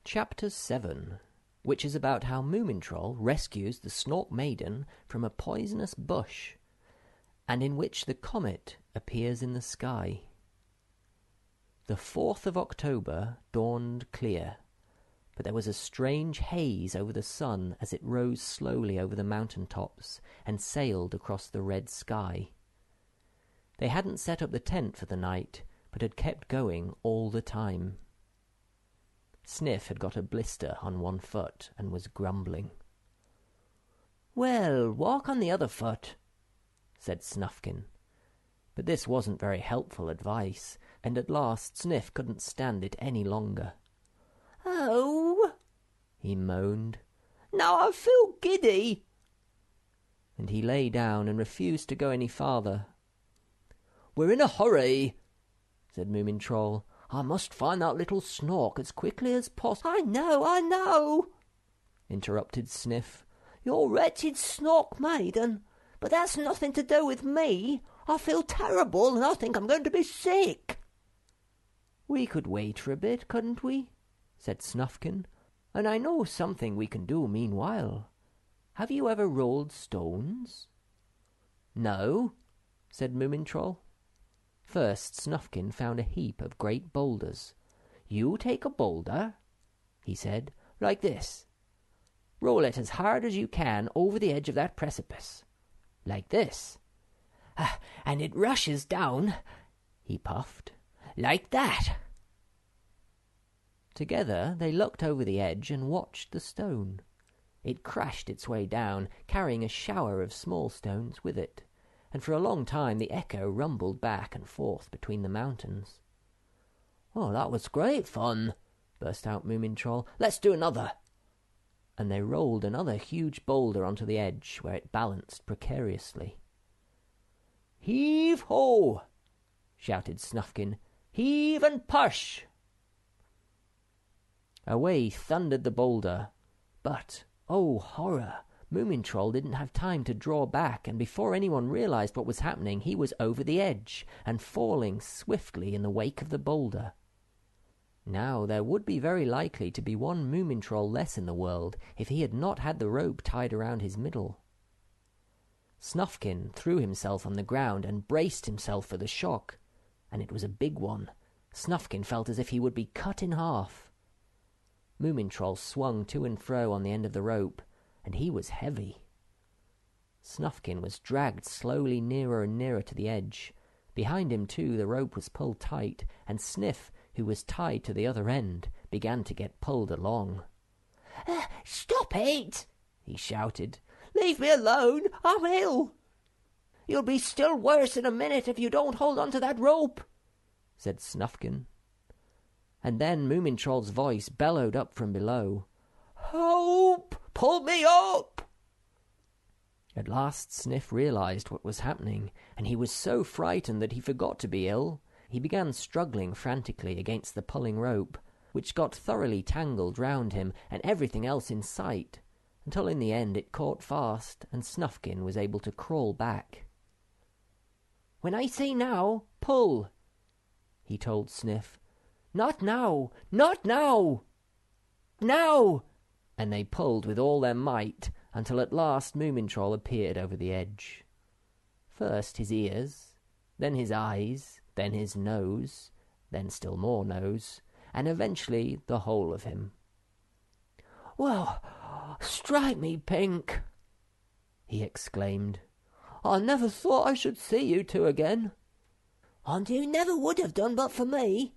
Chapter 7, which is about how Moomin rescues the Snork Maiden from a poisonous bush, and in which the comet appears in the sky. The 4th of October dawned clear, but there was a strange haze over the sun as it rose slowly over the mountain tops and sailed across the red sky. They hadn't set up the tent for the night, but had kept going all the time. Sniff had got a blister on one foot and was grumbling. "Well, walk on the other foot," said Snufkin. But this wasn't very helpful advice, and at last Sniff couldn't stand it any longer. "Oh," he moaned, "now I feel giddy." And he lay down and refused to go any farther. "We're in a hurry," said Moomin Troll. "I must find that little Snork as quickly as possible." I know," interrupted Sniff. "Your wretched Snork Maiden, but that's nothing to do with me. I feel terrible, and I think I'm going to be sick." "We could wait for a bit, couldn't we?" said Snufkin. "And I know something we can do meanwhile. Have you ever rolled stones?" "No," said Moomin Troll. First, Snufkin found a heap of great boulders. "You take a boulder," he said, "like this. Roll it as hard as you can over the edge of that precipice. Like this. And it rushes down," he puffed, "like that." Together they looked over the edge and watched the stone. It crashed its way down, carrying a shower of small stones with it, and for a long time the echo rumbled back and forth between the mountains. "Oh, that was great fun," burst out Moomin Troll. "Let's do another." And they rolled another huge boulder onto the edge, where it balanced precariously. "Heave-ho!" shouted Snufkin. "Heave and push!" Away thundered the boulder, but, oh horror, Moomin Troll didn't have time to draw back, and before anyone realized what was happening, he was over the edge and falling swiftly in the wake of the boulder. Now there would be very likely to be one Moomin Troll less in the world if he had not had the rope tied around his middle. Snufkin threw himself on the ground and braced himself for the shock, and it was a big one. Snufkin felt as if he would be cut in half. Moomin Troll swung to and fro on the end of the rope, and he was heavy. Snufkin was dragged slowly nearer and nearer to the edge. Behind him, too, the rope was pulled tight, and Sniff, who was tied to the other end, began to get pulled along. "Stop it!" he shouted. "Leave me alone! I'm ill!" "You'll be still worse in a minute if you don't hold on to that rope," said Snufkin. And then Moomin Troll's voice bellowed up from below. "Help! Pull me up!" At last Sniff realized what was happening, and he was so frightened that he forgot to be ill. He began struggling frantically against the pulling rope, which got thoroughly tangled round him and everything else in sight, until in the end it caught fast, and Snufkin was able to crawl back. "When I say now, pull," he told Sniff. "Not now! Not now! Now!" And they pulled with all their might, until at last Moomin Troll appeared over the edge. First his ears, then his eyes, then his nose, then still more nose, and eventually the whole of him. "Well, strike me pink!" he exclaimed. "I never thought I should see you two again." "And you never would have done but for me,"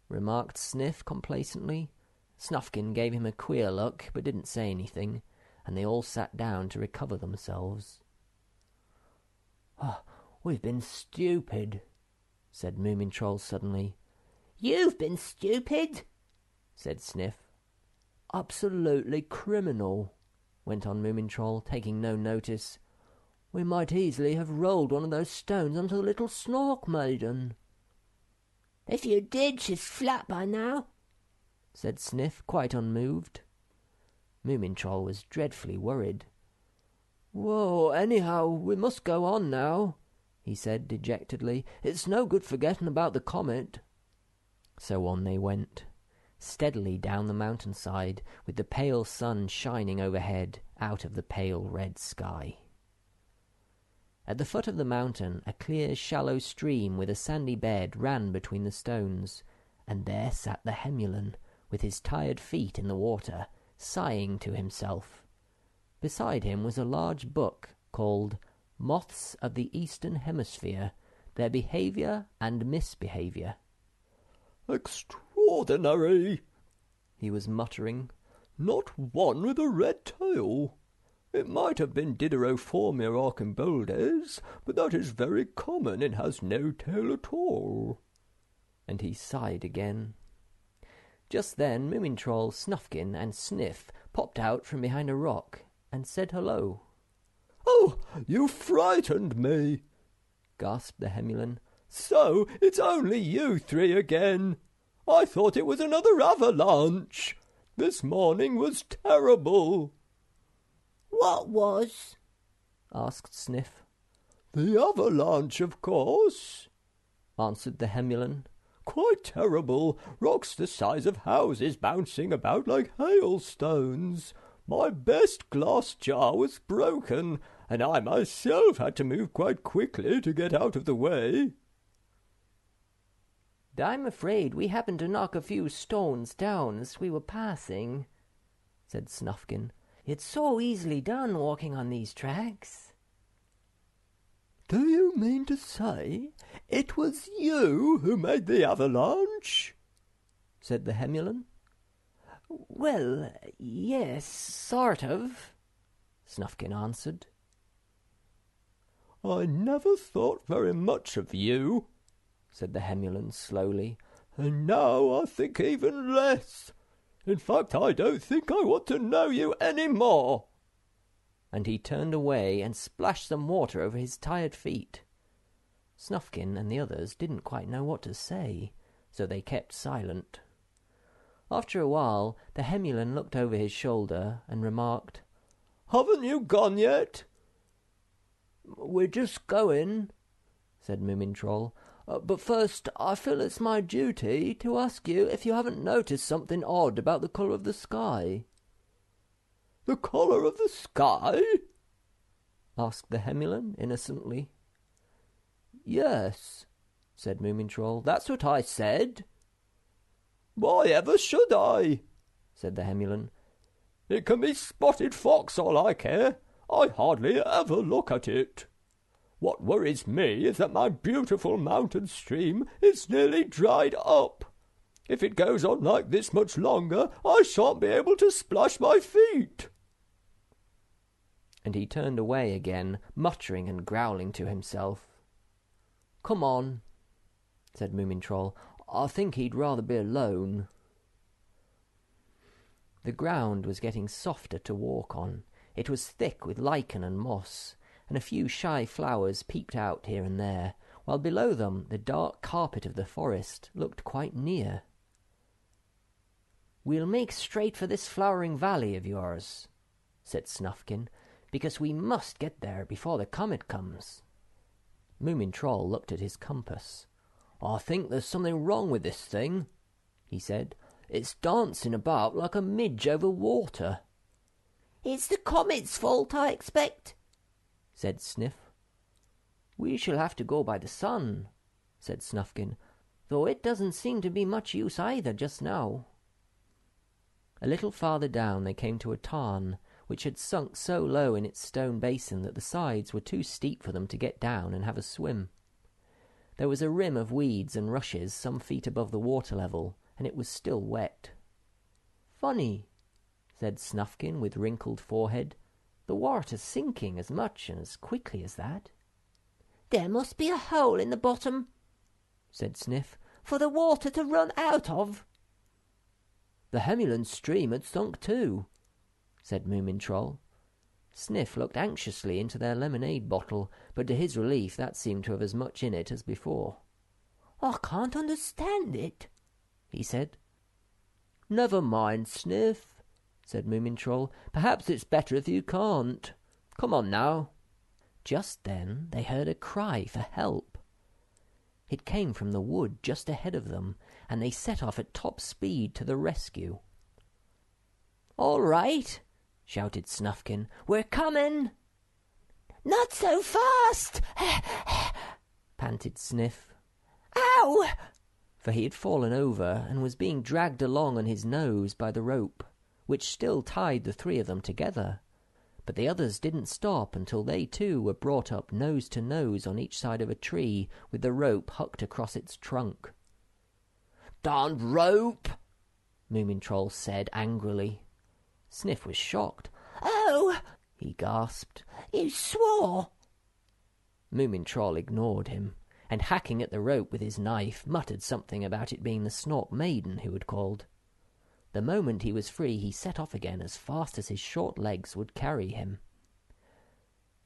remarked Sniff complacently. Snufkin gave him a queer look, but didn't say anything, and they all sat down to recover themselves. "We've been stupid," said Moomin Troll suddenly. "You've been stupid," said Sniff. "Absolutely criminal," went on Moomin Troll, taking no notice. "We might easily have rolled one of those stones onto the little Snork Maiden." "If you did, she's flat by now," said Sniff, quite unmoved. Moomin Troll was dreadfully worried. "Whoa, anyhow, we must go on now," he said dejectedly. "It's no good forgetting about the comet." So on they went. steadily down the mountainside, with the pale sun shining overhead out of the pale red sky. At the foot of the mountain, a clear, shallow stream with a sandy bed ran between the stones, and there sat the Hemulan, with his tired feet in the water, sighing to himself. Beside him was a large book called Moths of the Eastern Hemisphere, Their Behaviour and Misbehaviour. "Extraordinary," he was muttering. "Not one with a red tail. It might have been Diderophormia archimboldes, but that is very common. It has no tail at all." And he sighed again. Just then Moomin Troll, Snufkin, and Sniff popped out from behind a rock and said hello. "Oh, you frightened me," gasped the Hemulan. "So it's only you three again. I thought it was another avalanche. This morning was terrible." "What was?" asked Sniff. "The avalanche, of course," answered the Hemulan. "Quite terrible. Rocks the size of houses bouncing about like hailstones. My best glass jar was broken, and I myself had to move quite quickly to get out of the way." "I'm afraid we happened to knock a few stones down as we were passing," said Snufkin. "It's so easily done walking on these tracks." "Do you mean to say it was you who made the avalanche?" said the Hemulan. "Well, yes, sort of," Snufkin answered. "I never thought very much of you," said the Hemulan slowly, "and now I think even less. In fact, I don't think I want to know you any more." And he turned away and splashed some water over his tired feet. Snufkin and the others didn't quite know what to say, so they kept silent. After a while, the Hemulan looked over his shoulder and remarked, "Haven't you gone yet?" "We're just going," said Moomin Troll. "But first, I feel it's my duty to ask you if you haven't noticed something odd about the colour of the sky." "The colour of the sky?" asked the Hemulan innocently. "Yes," said Moomin Troll. "That's what I said." "Why ever should I?" said the Hemulan. "It can be spotted fox, all I care. I hardly ever look at it. What worries me is that my beautiful mountain stream is nearly dried up. If it goes on like this much longer, I shan't be able to splash my feet." And he turned away again, muttering and growling to himself. "Come on," said Moomin Troll. "I think he'd rather be alone." The ground was getting softer to walk on. It was thick with lichen and moss, and a few shy flowers peeped out here and there, while below them the dark carpet of the forest looked quite near. "We'll make straight for this flowering valley of yours," said Snufkin, "because we must get there before the comet comes." Moomin Troll looked at his compass. "I think there's something wrong with this thing," he said. "It's dancing about like a midge over water." "It's the comet's fault, I expect," said Sniff. "We shall have to go by the sun," said Snufkin, "though it doesn't seem to be much use either just now." A little farther down they came to a tarn, which had sunk so low in its stone basin that the sides were too steep for them to get down and have a swim. There was a rim of weeds and rushes some feet above the water level, and it was still wet. "Funny," said Snufkin with wrinkled forehead. "The water's sinking as much and as quickly as that." "There must be a hole in the bottom," said Sniff, "for the water to run out of." "The Hemulan stream had sunk too," said Moomin Troll. Sniff looked anxiously into their lemonade bottle, but to his relief that seemed to have as much in it as before. "I can't understand it," he said. "Never mind, Sniff," said Moomin Troll. "Perhaps it's better if you can't. Come on now." Just then they heard a cry for help. It came from the wood just ahead of them, and they set off at top speed to the rescue. "All right," shouted Snufkin. "We're coming." "Not so fast!" panted Sniff. "Ow!" For he had fallen over and was being dragged along on his nose by the rope, which still tied the three of them together. But the others didn't stop until they too were brought up nose to nose on each side of a tree with the rope hucked across its trunk. "Darned rope!" Moomin Troll said angrily. Sniff was shocked. "Oh!" he gasped. "You swore!" Moomin Troll ignored him, and hacking at the rope with his knife, muttered something about it being the Snork Maiden who had called. The moment he was free, he set off again as fast as his short legs would carry him.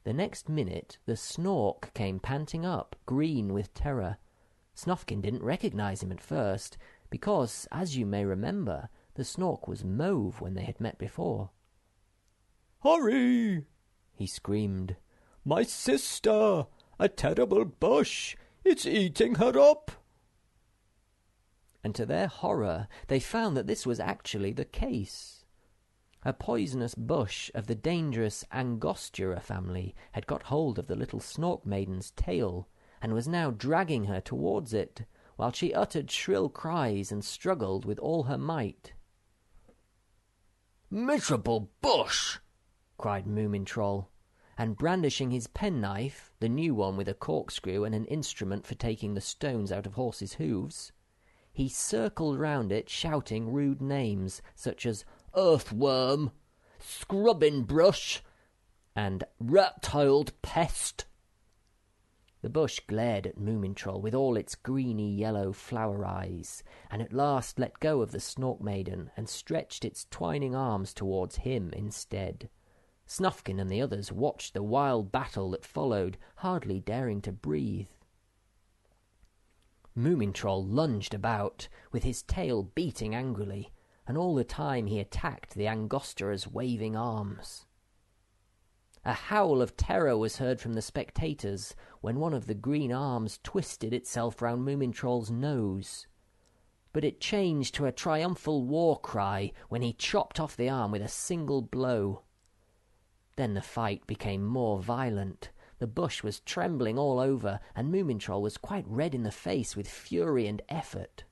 The next minute, the Snork came panting up, green with terror. Snufkin didn't recognize him at first, because, as you may remember, the Snork was mauve when they had met before. "Hurry!" he screamed. "My sister! A terrible bush! It's eating her up!" And to their horror, they found that this was actually the case. A poisonous bush of the dangerous Angostura family had got hold of the little Snork Maiden's tail, and was now dragging her towards it, while she uttered shrill cries and struggled with all her might. "Miserable bush!" cried Moomin Troll, and brandishing his penknife, the new one with a corkscrew and an instrument for taking the stones out of horses' hooves, he circled round it, shouting rude names such as "Earthworm," "Scrubbing brush," and "Rat-tailed pest." The bush glared at Moomin Troll with all its greeny yellow flower eyes, and at last let go of the Snork Maiden and stretched its twining arms towards him instead. Snufkin and the others watched the wild battle that followed, hardly daring to breathe. Moomin Troll lunged about, with his tail beating angrily, and all the time he attacked the Angostura's waving arms. A howl of terror was heard from the spectators when one of the green arms twisted itself round Moomin Troll's nose. But it changed to a triumphal war cry when he chopped off the arm with a single blow. Then the fight became more violent. The bush was trembling all over, and Moomin Troll was quite red in the face with fury and effort.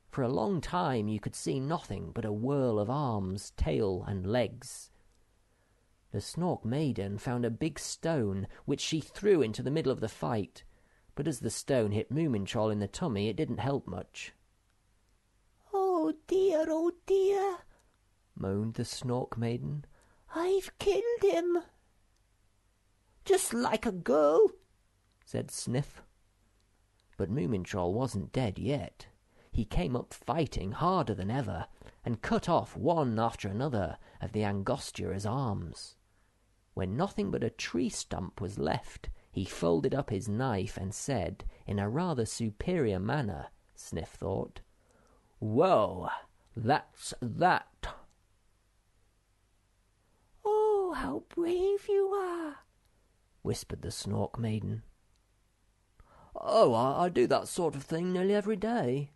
For a long time you could see nothing but a whirl of arms, tail, and legs. The Snork Maiden found a big stone, which she threw into the middle of the fight, but as the stone hit Moomin Troll in the tummy, it didn't help much. "Oh dear," moaned the Snork Maiden. "I've killed him." "Just like a girl," said Sniff. But Moomin Troll wasn't dead yet. He came up fighting harder than ever, and cut off one after another of the Angostura's arms. When nothing but a tree stump was left, he folded up his knife and said, in a rather superior manner, Sniff thought, "Well, that's that." "Oh, how brave you are," whispered the Snork Maiden. "Oh, I do that sort of thing nearly every day,"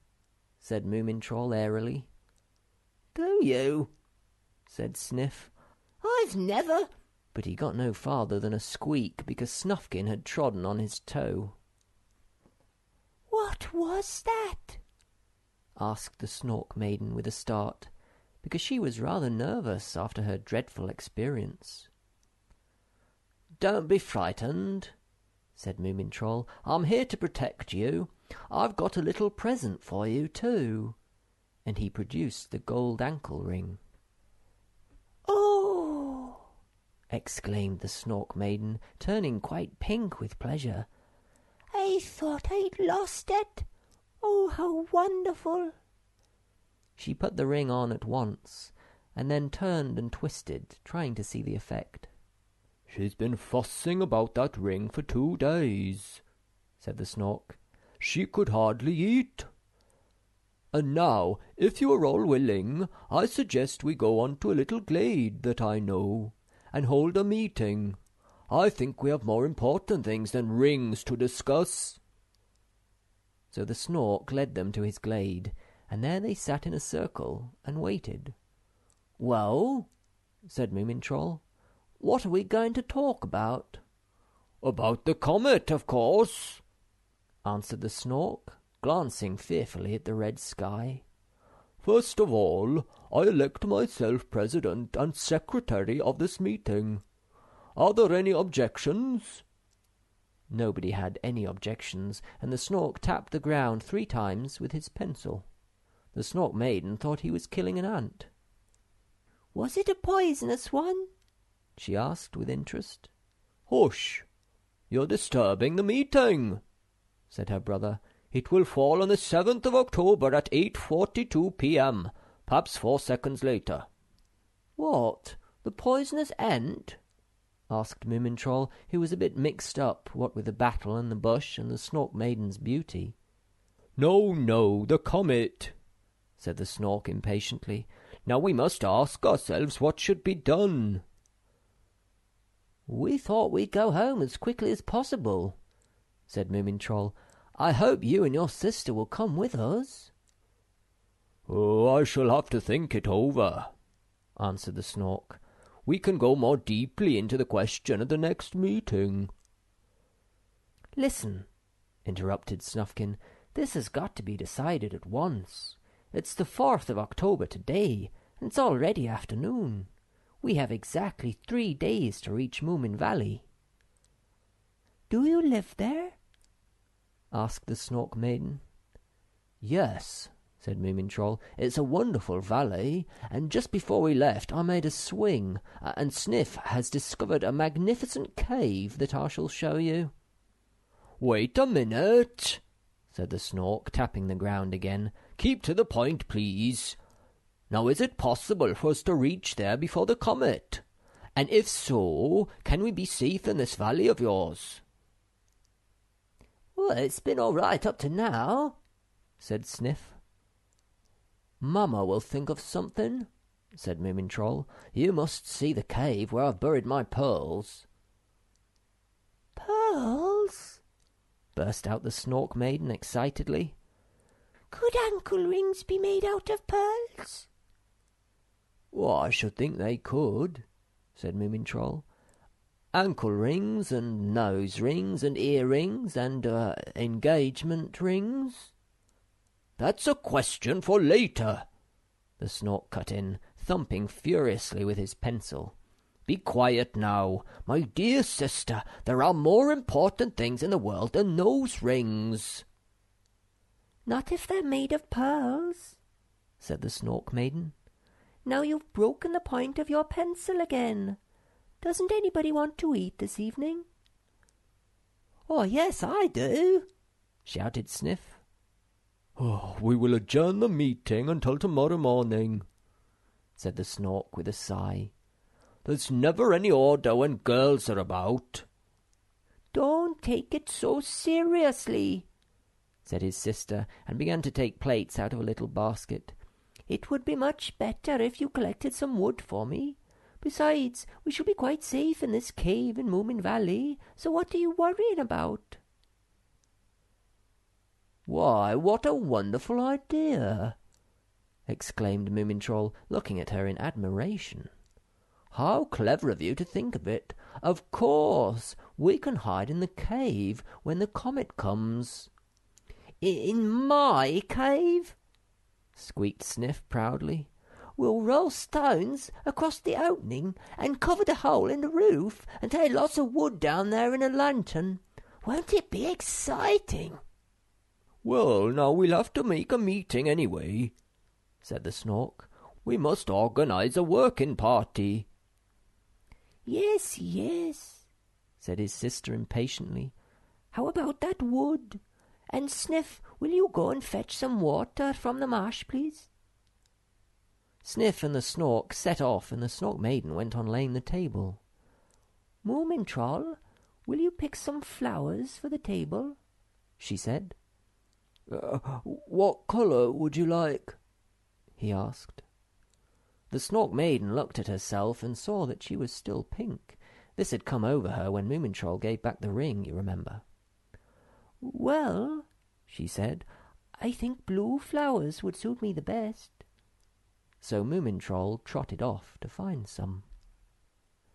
said Moomin Troll airily. "Do you?" said Sniff. "I've never—" But he got no farther than a squeak because Snufkin had trodden on his toe. "What was that?" asked the Snork Maiden with a start, because she was rather nervous after her dreadful experience. "Don't be frightened," said Moomin Troll. "I'm here to protect you. I've got a little present for you, too." And he produced the gold ankle ring. "Oh!" exclaimed the Snork Maiden, turning quite pink with pleasure. "I thought I'd lost it. Oh, how wonderful!" She put the ring on at once, and then turned and twisted, trying to see the effect. "She's been fussing about that ring for 2 days," said the Snork. "She could hardly eat. And now, if you are all willing, I suggest we go on to a little glade that I know, and hold a meeting. I think we have more important things than rings to discuss." So the Snork led them to his glade, and there they sat in a circle and waited. "Well," said Moomin Troll, "what are we going to talk about?" "About the comet, of course," answered the Snork, glancing fearfully at the red sky. "First of all, I elect myself president and secretary of this meeting. Are there any objections?" Nobody had any objections, and the Snork tapped the ground 3 times with his pencil. The Snork Maiden thought he was killing an ant. Was it a poisonous one? She asked with interest. "Hush! You're disturbing the meeting," said her brother. "It will fall on the 7th of October at 8:42 p.m., perhaps 4 seconds later." "What, the poisonous ant?" asked Moomin Troll, who was a bit mixed up, what with the battle and the bush and the Snork Maiden's beauty. No, the comet," said the Snork impatiently. "Now we must ask ourselves what should be done." "We thought we'd go home as quickly as possible," said Moomin Troll. "I hope you and your sister will come with us." "Oh, I shall have to think it over," answered the Snork. "We can go more deeply into the question at the next meeting." "Listen," interrupted Snufkin. "This has got to be decided at once. It's the 4th of October today, and it's already afternoon. We have exactly 3 days to reach Moomin Valley." "Do you live there?" asked the Snork Maiden. "Yes," said Moomin Troll. "It's a wonderful valley, and just before we left I made a swing, and Sniff has discovered a magnificent cave that I shall show you." "Wait a minute," said the Snork, tapping the ground again. "Keep to the point, please. Now, is it possible for us to reach there before the comet? And if so, can we be safe in this valley of yours?" "Well, it's been all right up to now," said Sniff. "Mamma will think of something," said Moomin Troll. "You must see the cave where I've buried my pearls." "Pearls?" burst out the Snork Maiden excitedly. "Could ankle rings be made out of pearls?" "Well, I should think they could," said Moomin Troll. "Ankle rings and nose rings and earrings and engagement rings." "That's a question for later," the Snork cut in, thumping furiously with his pencil. "Be quiet now. My dear sister, there are more important things in the world than nose rings." "Not if they're made of pearls," said the Snork Maiden. "Now you've broken the point of your pencil again. Doesn't anybody want to eat this evening?" "Oh, yes, I do," shouted Sniff. "Oh, we will adjourn the meeting until tomorrow morning," said the Snork with a sigh. "There's never any order when girls are about." "Don't take it so seriously," said his sister, and began to take plates out of a little basket. "It would be much better if you collected some wood for me. Besides, we shall be quite safe in this cave in Moomin Valley, so what are you worrying about?" "Why, what a wonderful idea!" exclaimed Moomin Troll, looking at her in admiration. "How clever of you to think of it! Of course, we can hide in the cave when the comet comes." "In my cave?" squeaked Sniff proudly. "We'll roll stones across the opening and cover the hole in the roof and tie lots of wood down there in a lantern. Won't it be exciting?" "Well, now we'll have to make a meeting anyway," said the Snork. "We must organize a working party." Yes, said his sister impatiently. "How about that wood? And Sniff, will you go and fetch some water from the marsh, please?" Sniff and the Snork set off, and the Snork Maiden went on laying the table. "Moomin Troll, will you pick some flowers for the table?" she said. "What colour would you like?" he asked. The Snork Maiden looked at herself and saw that she was still pink. This had come over her when Moomin Troll gave back the ring, you remember. "Well," she said. "I think blue flowers would suit me the best." So Moomin Troll trotted off to find some.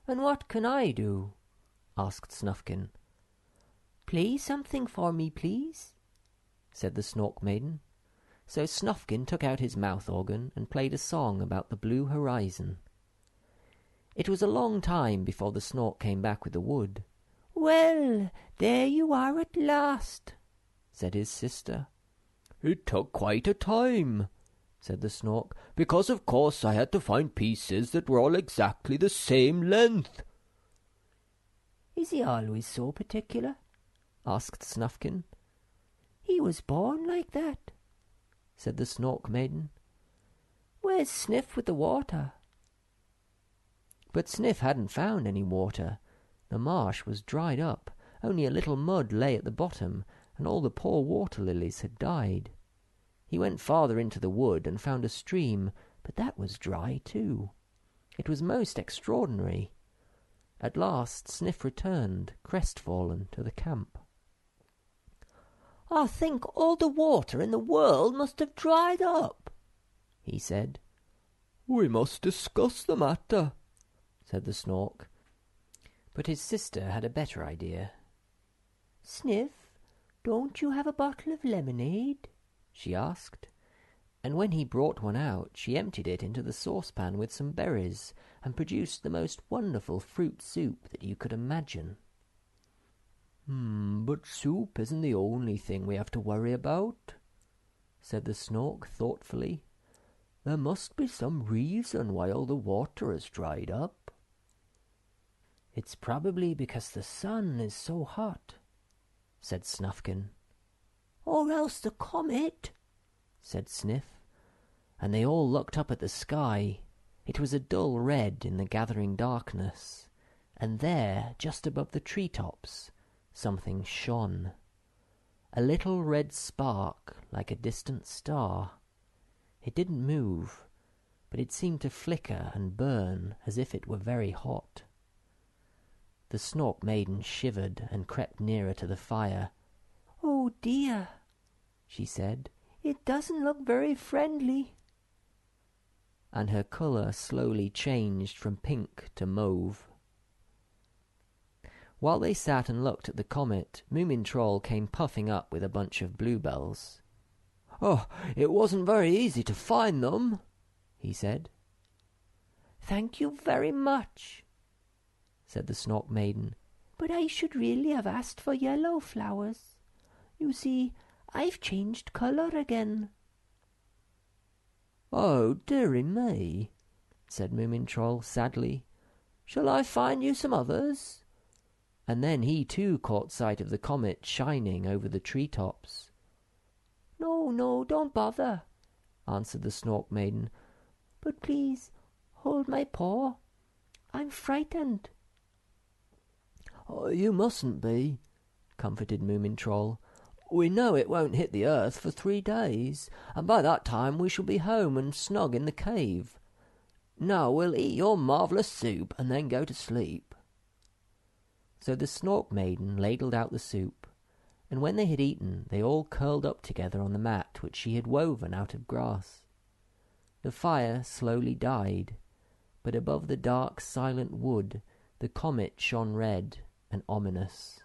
"And what can I do?" asked Snufkin. "Play something for me, please," said the Snork Maiden. So Snufkin took out his mouth organ and played a song about the blue horizon. It was a long time before the Snork came back with the wood. "Well, there you are at last," said his sister. "It took quite a time," said the Snork, "because of course I had to find pieces that were all exactly the same length." "Is he always so particular?" asked Snufkin. "He was born like that," said the Snork Maiden. "Where's Sniff with the water?" But Sniff hadn't found any water. The marsh was dried up. Only a little mud lay at the bottom, and all the poor water lilies had died. He went farther into the wood and found a stream, but that was dry too. It was most extraordinary. At last Sniff returned, crestfallen, to the camp. "I think all the water in the world must have dried up," he said. "We must discuss the matter," said the Snork. But his sister had a better idea. "Sniff, don't you have a bottle of lemonade?" she asked. And when he brought one out, she emptied it into the saucepan with some berries, and produced the most wonderful fruit soup that you could imagine. But soup isn't the only thing we have to worry about," said the Snork thoughtfully. "There must be some reason why all the water has dried up." "It's probably because the sun is so hot," said Snufkin. "Or else the comet," said Sniff. And they all looked up at the sky. It was a dull red in the gathering darkness, and there, just above the treetops, something shone. A little red spark, like a distant star. It didn't move, but it seemed to flicker and burn as if it were very hot. The Snork Maiden shivered and crept nearer to the fire. "Oh dear," she said, "it doesn't look very friendly." and her colour slowly changed from pink to mauve. While they sat and looked at the comet, Moomin Troll came puffing up with a bunch of bluebells. "Oh, it wasn't very easy to find them," he said. "Thank you very much," said the Snork Maiden. "but I should really have asked for yellow flowers. You see, I've changed colour again." "Oh, dearie me," said Moomin Troll sadly. "Shall I find you some others?" And then he too caught sight of the comet shining over the treetops. No, don't bother," answered the Snork Maiden. "but please hold my paw. I'm frightened." "Oh, you mustn't be," comforted Moomin Troll. "We know it won't hit the earth for 3 days, and by that time we shall be home and snug in the cave. Now we'll eat your marvellous soup and then go to sleep." So the Snork Maiden ladled out the soup, and when they had eaten, they all curled up together on the mat which she had woven out of grass. The fire slowly died, but above the dark, silent wood the comet shone red and ominous.